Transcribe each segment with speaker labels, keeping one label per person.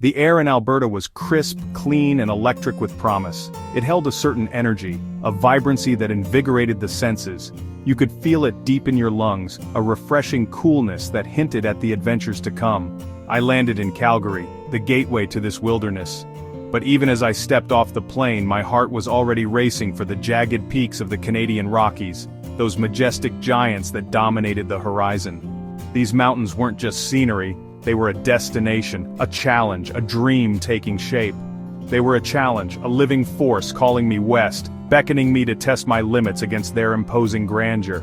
Speaker 1: The air in Alberta was crisp, clean, and electric with promise. It held a certain energy, a vibrancy that invigorated the senses. You could feel it deep in your lungs, a refreshing coolness that hinted at the adventures to come. I landed in Calgary, the gateway to this wilderness. But even as I stepped off the plane, my heart was already racing for the jagged peaks of the Canadian Rockies, those majestic giants that dominated the horizon. These mountains weren't just scenery, they were a destination, a challenge, a dream taking shape. They were a challenge, a living force calling me west, beckoning me to test my limits against their imposing grandeur.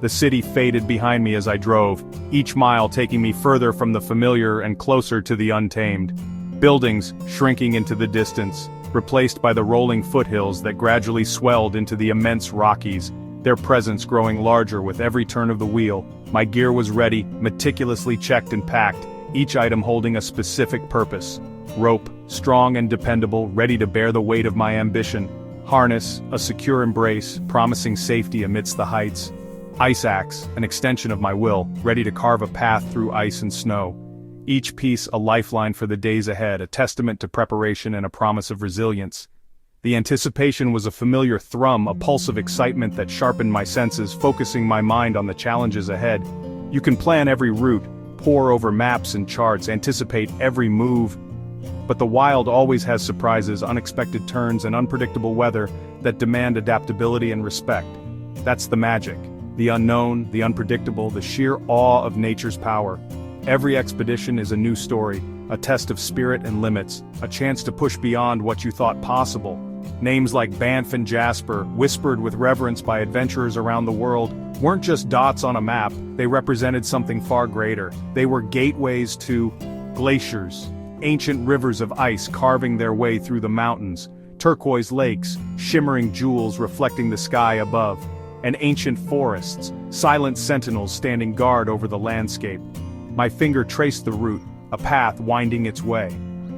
Speaker 1: The city faded behind me as I drove, each mile taking me further from the familiar and closer to the untamed. Buildings shrinking into the distance, replaced by the rolling foothills that gradually swelled into the immense Rockies, their presence growing larger with every turn of the wheel. My gear was ready, meticulously checked and packed, each item holding a specific purpose. Rope, strong and dependable, ready to bear the weight of my ambition. Harness, a secure embrace, promising safety amidst the heights. Ice axe, an extension of my will, ready to carve a path through ice and snow. Each piece a lifeline for the days ahead, a testament to preparation and a promise of resilience. The anticipation was a familiar thrum, a pulse of excitement that sharpened my senses, focusing my mind on the challenges ahead. You can plan every route, pore over maps and charts, anticipate every move. But the wild always has surprises, unexpected turns, and unpredictable weather that demand adaptability and respect. That's the magic. The unknown, the unpredictable, the sheer awe of nature's power. Every expedition is a new story, a test of spirit and limits, a chance to push beyond what you thought possible. Names like Banff and Jasper, whispered with reverence by adventurers around the world, weren't just dots on a map, they represented something far greater. They were gateways to glaciers, ancient rivers of ice carving their way through the mountains, turquoise lakes, shimmering jewels reflecting the sky above, and ancient forests, silent sentinels standing guard over the landscape. My finger traced the route, a path winding its way.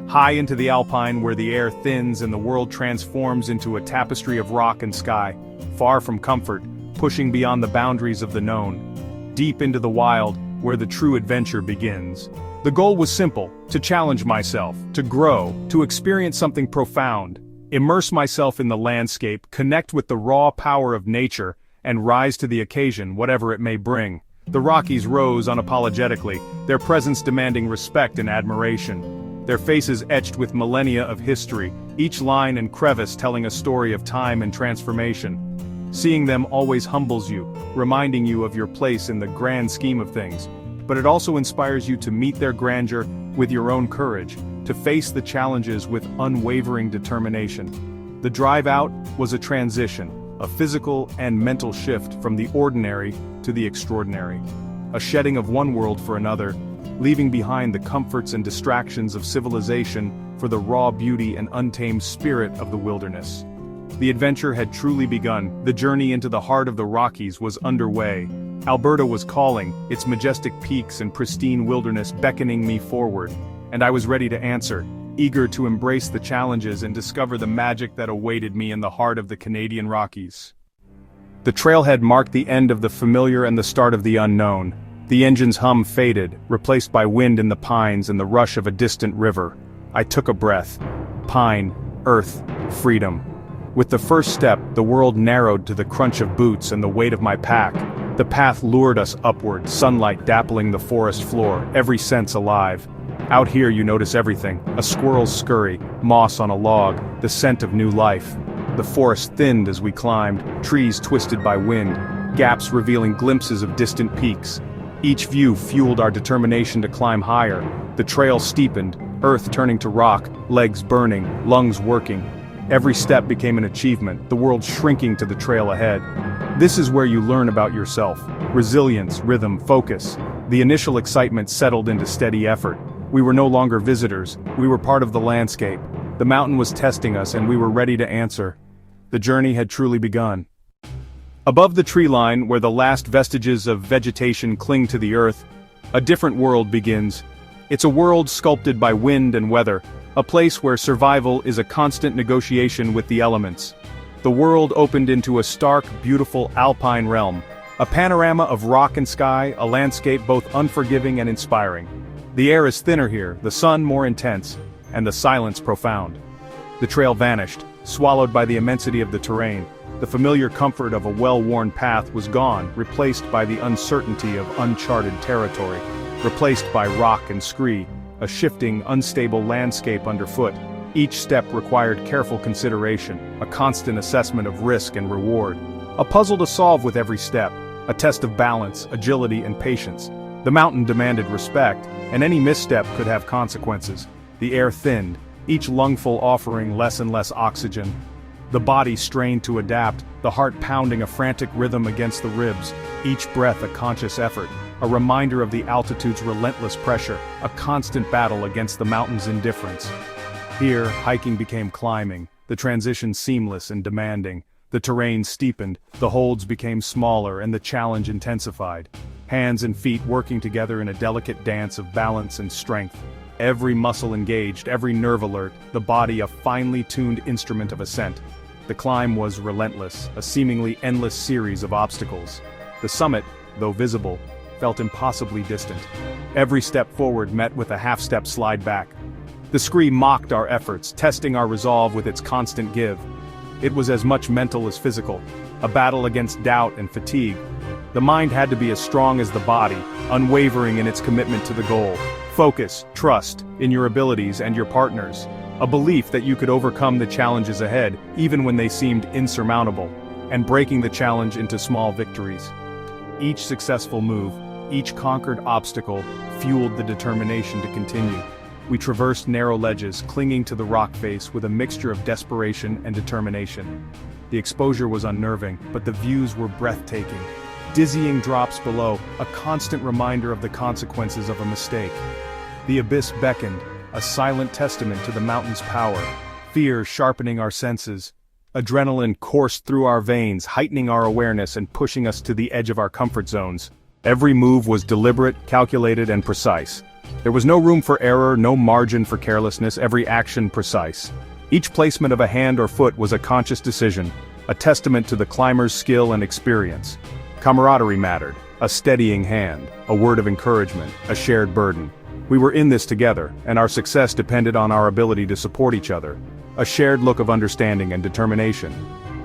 Speaker 1: High into the Alpine where the air thins and the world transforms into a tapestry of rock and sky, far from comfort, pushing beyond the boundaries of the known. Deep into the wild, where the true adventure begins. The goal was simple, to challenge myself, to grow, to experience something profound, immerse myself in the landscape, connect with the raw power of nature, and rise to the occasion, whatever it may bring. The Rockies rose unapologetically, their presence demanding respect and admiration. Their faces etched with millennia of history, each line and crevice telling a story of time and transformation. Seeing them always humbles you, reminding you of your place in the grand scheme of things. But it also inspires you to meet their grandeur with your own courage, to face the challenges with unwavering determination. The drive out was a transition, a physical and mental shift from the ordinary to the extraordinary. A shedding of one world for another, leaving behind the comforts and distractions of civilization for the raw beauty and untamed spirit of the wilderness. The adventure had truly begun, the journey into the heart of the Rockies was underway. Alberta was calling, its majestic peaks and pristine wilderness beckoning me forward, and I was ready to answer, eager to embrace the challenges and discover the magic that awaited me in the heart of the Canadian Rockies. The trailhead marked the end of the familiar and the start of the unknown. The engine's hum faded, replaced by wind in the pines and the rush of a distant river. I took a breath. Pine, earth, freedom. With the first step, the world narrowed to the crunch of boots and the weight of my pack. The path lured us upward, sunlight dappling the forest floor, every sense alive. Out here you notice everything, a squirrel's scurry, moss on a log, the scent of new life. The forest thinned as we climbed, trees twisted by wind, gaps revealing glimpses of distant peaks. Each view fueled our determination to climb higher. The trail steepened, earth turning to rock, legs burning, lungs working. Every step became an achievement, the world shrinking to the trail ahead. This is where you learn about yourself. Resilience, rhythm, focus. The initial excitement settled into steady effort. We were no longer visitors, we were part of the landscape. The mountain was testing us and we were ready to answer. The journey had truly begun. Above the tree line, where the last vestiges of vegetation cling to the earth, a different world begins. It's a world sculpted by wind and weather, a place where survival is a constant negotiation with the elements. The world opened into a stark, beautiful alpine realm, a panorama of rock and sky, a landscape both unforgiving and inspiring. The air is thinner here, the sun more intense, and the silence profound. The trail vanished, swallowed by the immensity of the terrain. The familiar comfort of a well-worn path was gone, replaced by the uncertainty of uncharted territory, replaced by rock and scree, a shifting, unstable landscape underfoot. Each step required careful consideration, a constant assessment of risk and reward. A puzzle to solve with every step, a test of balance, agility, and patience. The mountain demanded respect, and any misstep could have consequences. The air thinned, each lungful offering less and less oxygen. The body strained to adapt, the heart pounding a frantic rhythm against the ribs, each breath a conscious effort, a reminder of the altitude's relentless pressure, a constant battle against the mountain's indifference. Here, hiking became climbing, the transition seamless and demanding. The terrain steepened, the holds became smaller, and the challenge intensified. Hands and feet working together in a delicate dance of balance and strength. Every muscle engaged, every nerve alert, the body a finely tuned instrument of ascent. The climb was relentless, a seemingly endless series of obstacles. The summit, though visible, felt impossibly distant. Every step forward met with a half-step slide back. The scree mocked our efforts, testing our resolve with its constant give. It was as much mental as physical, a battle against doubt and fatigue. The mind had to be as strong as the body, unwavering in its commitment to the goal. Focus, trust, in your abilities and your partners. A belief that you could overcome the challenges ahead, even when they seemed insurmountable, and breaking the challenge into small victories. Each successful move, each conquered obstacle, fueled the determination to continue. We traversed narrow ledges, clinging to the rock face with a mixture of desperation and determination. The exposure was unnerving, but the views were breathtaking. Dizzying drops below, a constant reminder of the consequences of a mistake. The abyss beckoned, a silent testament to the mountain's power. Fear sharpening our senses. Adrenaline coursed through our veins, heightening our awareness and pushing us to the edge of our comfort zones. Every move was deliberate, calculated, and precise. There was no room for error, no margin for carelessness, every action precise. Each placement of a hand or foot was a conscious decision, a testament to the climber's skill and experience. Camaraderie mattered, a steadying hand, a word of encouragement, a shared burden. We were in this together, and our success depended on our ability to support each other. A shared look of understanding and determination.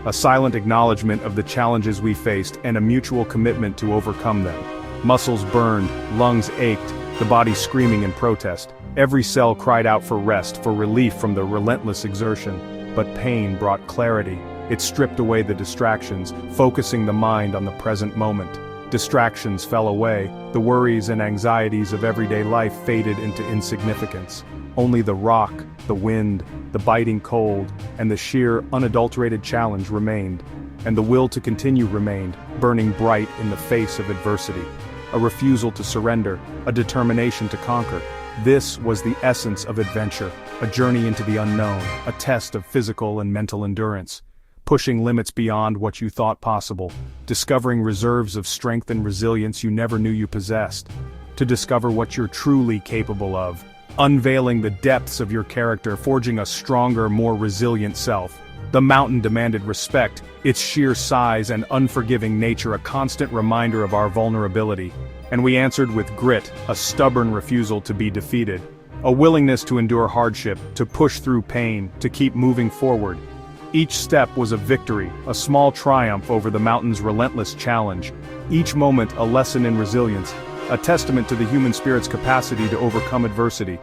Speaker 1: A silent acknowledgement of the challenges we faced and a mutual commitment to overcome them. Muscles burned, lungs ached, the body screaming in protest. Every cell cried out for rest, for relief from the relentless exertion. But pain brought clarity. It stripped away the distractions, focusing the mind on the present moment. Distractions fell away, the worries and anxieties of everyday life faded into insignificance. Only the rock, the wind, the biting cold, and the sheer, unadulterated challenge remained. And the will to continue remained, burning bright in the face of adversity. A refusal to surrender, a determination to conquer. This was the essence of adventure, a journey into the unknown, a test of physical and mental endurance. Pushing limits beyond what you thought possible, discovering reserves of strength and resilience you never knew you possessed. To discover what you're truly capable of. Unveiling the depths of your character, forging a stronger, more resilient self. The mountain demanded respect, its sheer size and unforgiving nature a constant reminder of our vulnerability. And we answered with grit, a stubborn refusal to be defeated. A willingness to endure hardship, to push through pain, to keep moving forward. Each step was a victory, a small triumph over the mountain's relentless challenge. Each moment a lesson in resilience, a testament to the human spirit's capacity to overcome adversity.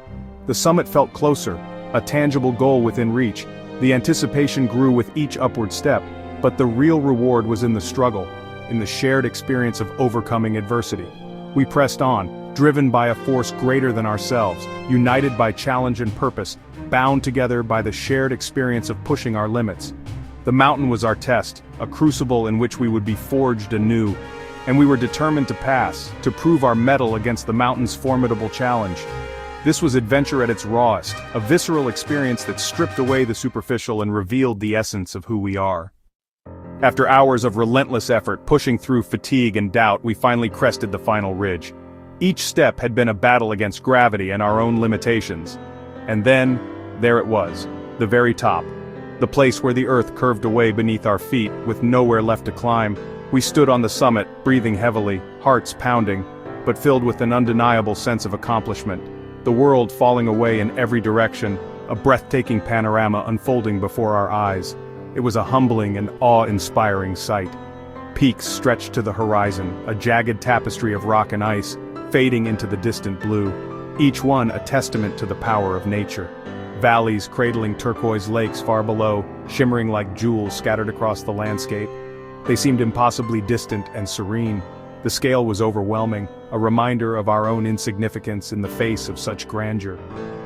Speaker 1: The summit felt closer, a tangible goal within reach. The anticipation grew with each upward step, but the real reward was in the struggle, in the shared experience of overcoming adversity. We pressed on, driven by a force greater than ourselves, united by challenge and purpose, bound together by the shared experience of pushing our limits. The mountain was our test, a crucible in which we would be forged anew, and we were determined to pass, to prove our mettle against the mountain's formidable challenge. This was adventure at its rawest, a visceral experience that stripped away the superficial and revealed the essence of who we are. After hours of relentless effort, pushing through fatigue and doubt, we finally crested the final ridge. Each step had been a battle against gravity and our own limitations. And then, there it was, the very top. The place where the earth curved away beneath our feet, with nowhere left to climb. We stood on the summit, breathing heavily, hearts pounding, but filled with an undeniable sense of accomplishment. The world falling away in every direction, a breathtaking panorama unfolding before our eyes. It was a humbling and awe-inspiring sight. Peaks stretched to the horizon, a jagged tapestry of rock and ice, fading into the distant blue, each one a testament to the power of nature. Valleys cradling turquoise lakes far below, shimmering like jewels scattered across the landscape. They seemed impossibly distant and serene. The scale was overwhelming, a reminder of our own insignificance in the face of such grandeur.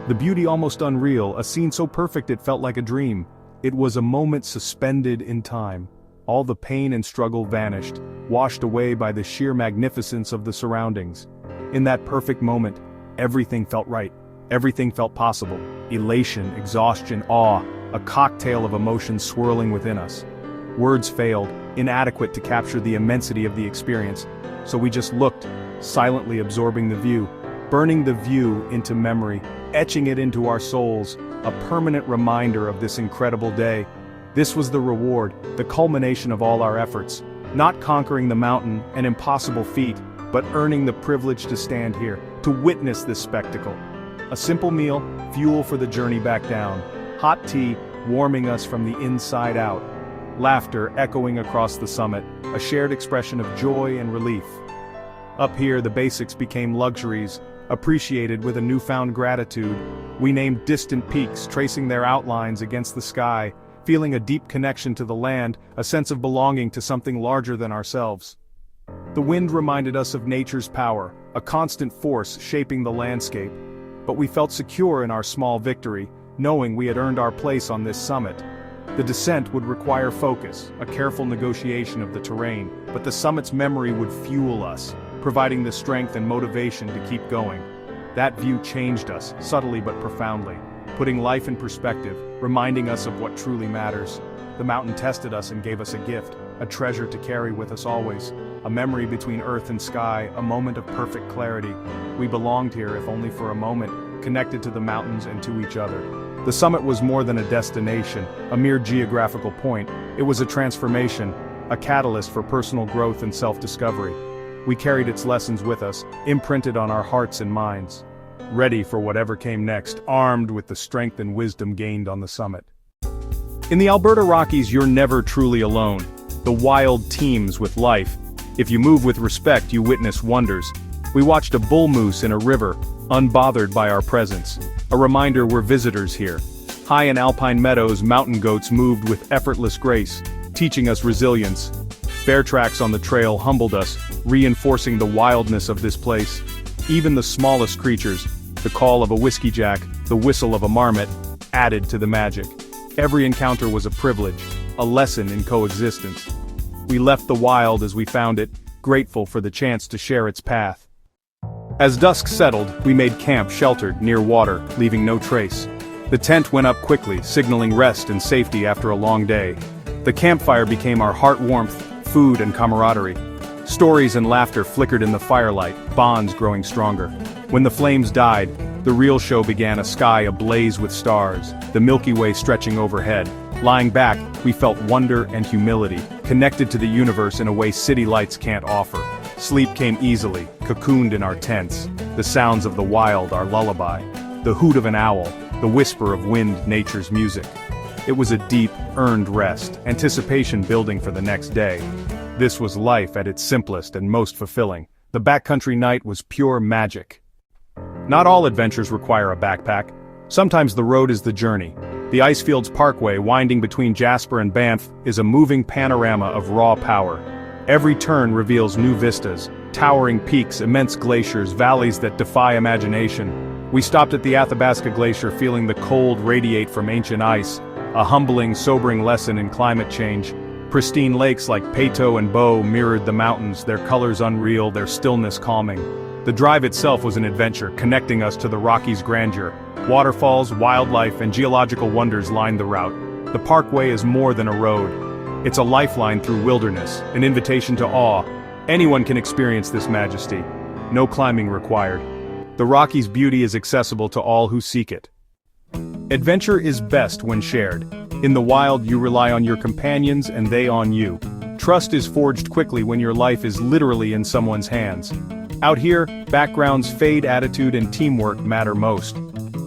Speaker 1: The beauty almost unreal, a scene so perfect it felt like a dream. It was a moment suspended in time. All the pain and struggle vanished, washed away by the sheer magnificence of the surroundings. In that perfect moment, everything felt right. Everything felt possible. Elation, exhaustion, awe, a cocktail of emotions swirling within us. Words failed, inadequate to capture the immensity of the experience, so we just looked, silently absorbing the view, burning the view into memory, etching it into our souls, a permanent reminder of this incredible day. This was the reward, the culmination of all our efforts, not conquering the mountain, an impossible feat, but earning the privilege to stand here, to witness this spectacle. A simple meal, fuel for the journey back down, hot tea warming us from the inside out, laughter echoing across the summit, a shared expression of joy and relief. Up here the basics became luxuries, appreciated with a newfound gratitude. We named distant peaks, tracing their outlines against the sky, feeling a deep connection to the land, a sense of belonging to something larger than ourselves. The wind reminded us of nature's power, a constant force shaping the landscape. But we felt secure in our small victory, knowing we had earned our place on this summit. The descent would require focus, a careful negotiation of the terrain, but the summit's memory would fuel us, providing the strength and motivation to keep going. That view changed us, subtly but profoundly, putting life in perspective, reminding us of what truly matters. The mountain tested us and gave us a gift, a treasure to carry with us always, a memory between earth and sky, a moment of perfect clarity. We belonged here, if only for a moment, connected to the mountains and to each other. The summit was more than a destination, a mere geographical point. It was a transformation, a catalyst for personal growth and self-discovery. We carried its lessons with us, imprinted on our hearts and minds, ready for whatever came next, armed with the strength and wisdom gained on the summit. In the Alberta Rockies, you're never truly alone. The wild teems with life. If you move with respect, you witness wonders. We watched a bull moose in a river, unbothered by our presence. A reminder we're visitors here. High in Alpine meadows, mountain goats moved with effortless grace, teaching us resilience. Bear tracks on the trail humbled us, reinforcing the wildness of this place. Even the smallest creatures, the call of a whiskey jack, the whistle of a marmot, added to the magic. Every encounter was a privilege, a lesson in coexistence. We left the wild as we found it, grateful for the chance to share its path. As dusk settled, we made camp sheltered near water, leaving no trace. The tent went up quickly, signaling rest and safety after a long day. The campfire became our heart warmth, food and camaraderie. Stories and laughter flickered in the firelight, bonds growing stronger. When the flames died, the real show began, a sky ablaze with stars, the Milky Way stretching overhead. Lying back, we felt wonder and humility, connected to the universe in a way city lights can't offer. Sleep came easily, cocooned in our tents. The sounds of the wild, our lullaby. The hoot of an owl, the whisper of wind, nature's music. It was a deep, earned rest, anticipation building for the next day. This was life at its simplest and most fulfilling. The backcountry night was pure magic. Not all adventures require a backpack. Sometimes the road is the journey. The Icefields Parkway, winding between Jasper and Banff, is a moving panorama of raw power. Every turn reveals new vistas, towering peaks, immense glaciers, valleys that defy imagination. We stopped at the Athabasca Glacier, feeling the cold radiate from ancient ice, a humbling, sobering lesson in climate change. Pristine lakes like Peyto and Bow mirrored the mountains, their colors unreal, their stillness calming. The drive itself was an adventure, connecting us to the Rockies' grandeur. Waterfalls, wildlife, and geological wonders lined the route. The Parkway is more than a road. It's a lifeline through wilderness, an invitation to awe. Anyone can experience this majesty. No climbing required. The Rockies' beauty is accessible to all who seek it. Adventure is best when shared. In the wild, you rely on your companions and they on you. Trust is forged quickly when your life is literally in someone's hands. Out here, backgrounds fade, attitude and teamwork matter most.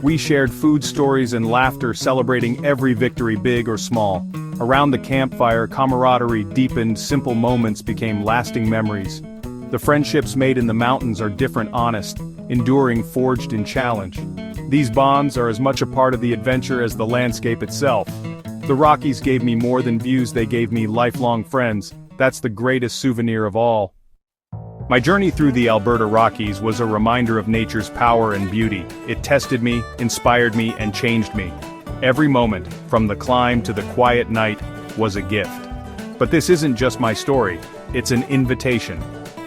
Speaker 1: We shared food stories and laughter, celebrating every victory, big or small. Around the campfire, camaraderie deepened, simple moments became lasting memories. The friendships made in the mountains are different, honest, enduring, forged in challenge. These bonds are as much a part of the adventure as the landscape itself. The Rockies gave me more than views, they gave me lifelong friends. That's the greatest souvenir of all. My journey through the Alberta Rockies was a reminder of nature's power and beauty. It tested me, inspired me, and changed me. Every moment, from the climb to the quiet night, was a gift. But this isn't just my story, it's an invitation.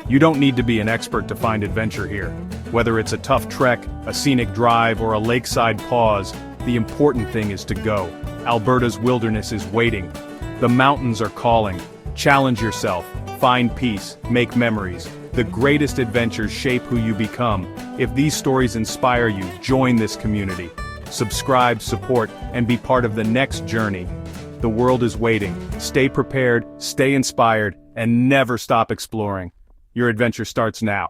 Speaker 1: You don't need to be an expert to find adventure here. Whether it's a tough trek, a scenic drive, or a lakeside pause, the important thing is to go. Alberta's wilderness is waiting. The mountains are calling. Challenge yourself, find peace, make memories. The greatest adventures shape who you become. If these stories inspire you, join this community. Subscribe, support, and be part of the next journey. The world is waiting. Stay prepared, stay inspired, and never stop exploring. Your adventure starts now.